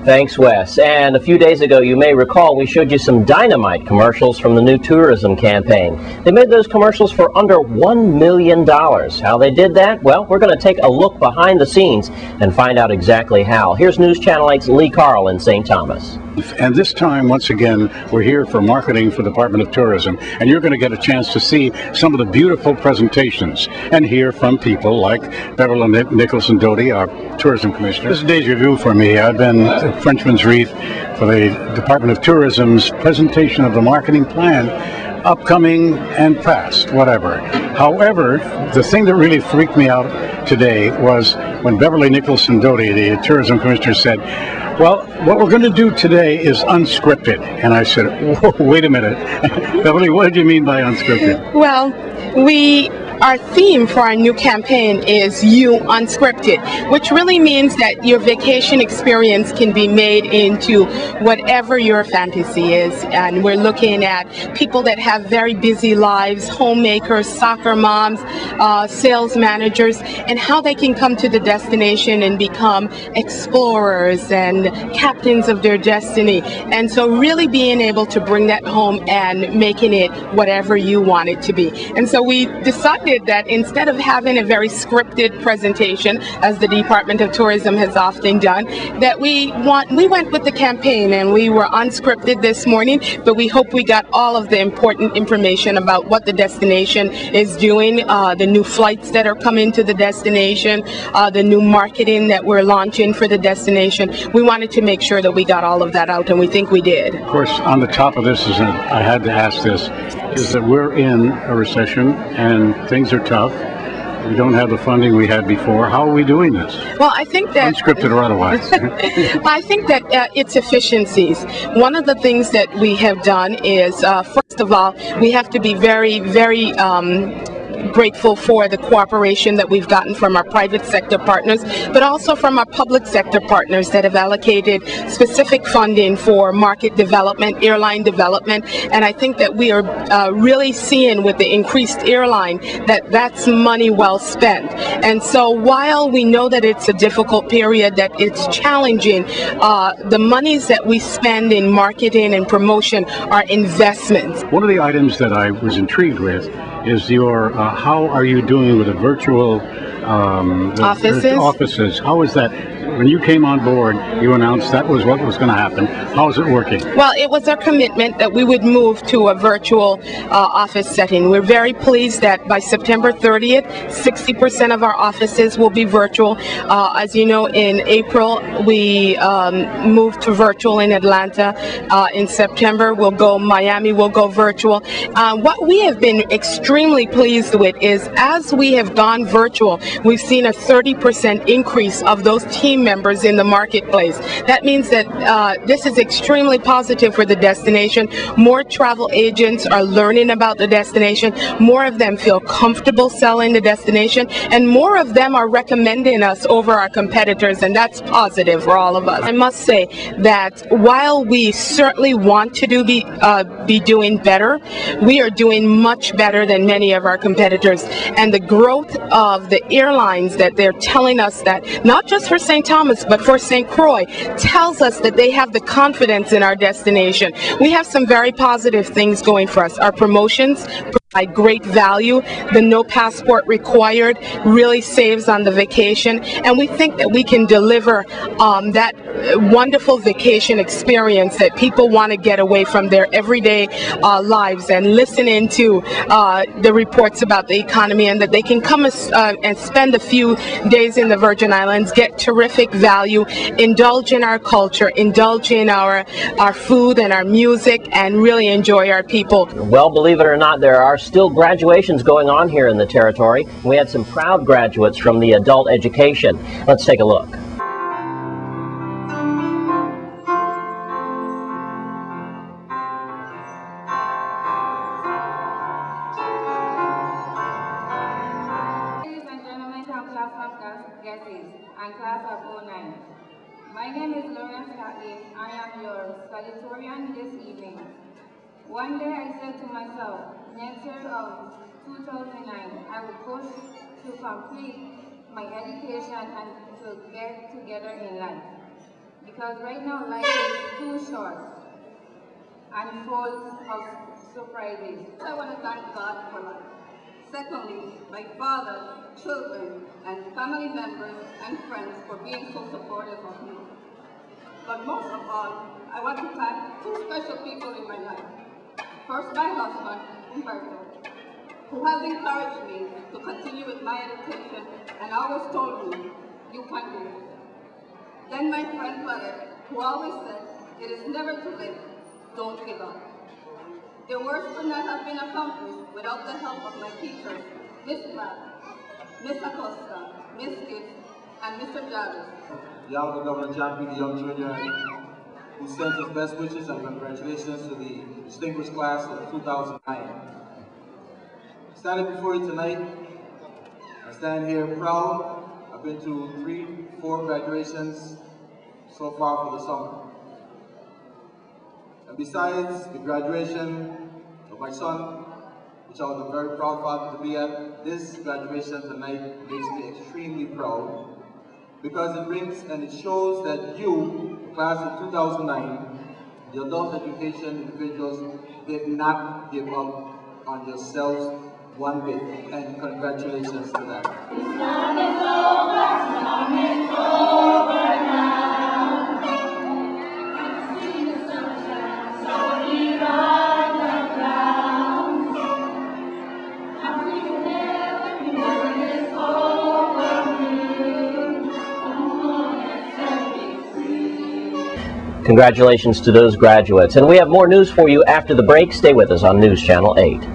Thanks, Wes. And a few days ago, you may recall, we showed you some dynamite commercials from the new tourism campaign. They made those commercials for under $1 million. How they did that? Well, we're going to take a look behind the scenes and find out exactly how. Here's News Channel 8's Lee Carl in St. Thomas. And this time, once again, we're here for marketing for the Department of Tourism, and you're going to get a chance to see some of the beautiful presentations and hear from people like Beverly Nicholson Doty, our tourism commissioner. This is deja vu for me. I've been at Frenchman's Reef for the Department of Tourism's presentation of the marketing plan, upcoming and past, whatever. However, the thing that really freaked me out today was when Beverly Nicholson Doty, the tourism commissioner, said, well, what we're going to do today is unscripted. And I said, whoa, wait a minute. Beverly, what did you mean by unscripted? Well, our theme for our new campaign is You Unscripted, which really means that your vacation experience can be made into whatever your fantasy is. And we're looking at people that have very busy lives, homemakers, soccer moms, sales managers, and how they can come to the destination and become explorers and captains of their destiny. And so really being able to bring that home and making it whatever you want it to be. And so we decided that instead of having a very scripted presentation, as the Department of Tourism has often done, that we went with the campaign, and we were unscripted this morning, but we hope we got all of the important information about what the destination is doing, the new flights that are coming to the destination, the new marketing that we're launching for the destination. We wanted to make sure that we got all of that out, and we think we did. Of course, on the top of this, I had to ask this, is that we're in a recession and things are tough. We don't have the funding we had before. How are we doing this? Well, I think that unscripted or otherwise. I think that it's efficiencies. One of the things that we have done is, first of all, we have to be very, very grateful for the cooperation that we've gotten from our private sector partners, but also from our public sector partners that have allocated specific funding for market development, airline development, and I think that we are really seeing with the increased airline that that's money well spent. And so while we know that it's a difficult period, that it's challenging, the monies that we spend in marketing and promotion are investments. One of the items that I was intrigued with is your, how are you doing with the virtual offices? How is that? When you came on board, you announced that was what was going to happen. How is it working? Well, it was our commitment that we would move to a virtual office setting. We're very pleased that by September 30th, 60% of our offices will be virtual. As you know, in April, we moved to virtual in Atlanta. In September, Miami will go virtual. What we have been extremely pleased with is as we have gone virtual, we've seen a 30% increase of those team members in the marketplace. That means that this is extremely positive for the destination. More travel agents are learning about the destination. More of them feel comfortable selling the destination, and more of them are recommending us over our competitors, and that's positive for all of us. I must say that while we certainly want to be doing better, we are doing much better than many of our competitors. And the growth of the airlines that they're telling us that, not just for St. Thomas, but for St. Croix, tells us that they have the confidence in our destination. We have some very positive things going for us. Our promotions provide great value. The no passport required really saves on the vacation, and we think that we can deliver that wonderful vacation experience that people want to get away from their everyday lives and listen into the reports about the economy, and that they can come and spend a few days in the Virgin Islands, get terrific value, indulge in our culture, indulge in our food and our music, and really enjoy our people. Well, believe it or not, there are still graduations going on here in the territory. We had some proud graduates from the adult education. Let's take a look. Ladies and gentlemen, class of guests and class of 09. My name is Lawrence Catley. I am your salutatorian this evening. One day I said to myself, next year of 2009, I will push to complete my education and to get together in life. because right now life is too short and full of surprises. I want to thank God for life. Secondly, my father, children, and family members and friends for being so supportive of me. But most of all, I want to thank two special people in my life. First, my husband, Humberto, who has encouraged me to continue with my education and always told me, you can do it. Then my friend Claire, who always said, it is never too late, don't give up. The worst could not have been accomplished without the help of my teachers, Miss Pratt, Miss Acosta, Miss Gibbs, and Mr. Jarvis. The Honorable Governor John P. Young Jr., who sends his best wishes and congratulations to the distinguished class of 2009. Standing before you tonight, I stand here proud. I've been to 4 graduations so far for the summer. And besides the graduation of my son, which I was a very proud father to be at, this graduation tonight makes me extremely proud because it brings and it shows that you, the class of 2009, the adult education individuals, did not give up on yourselves one bit, and congratulations to that. Congratulations to those graduates. And we have more news for you after the break. Stay with us on News Channel 8.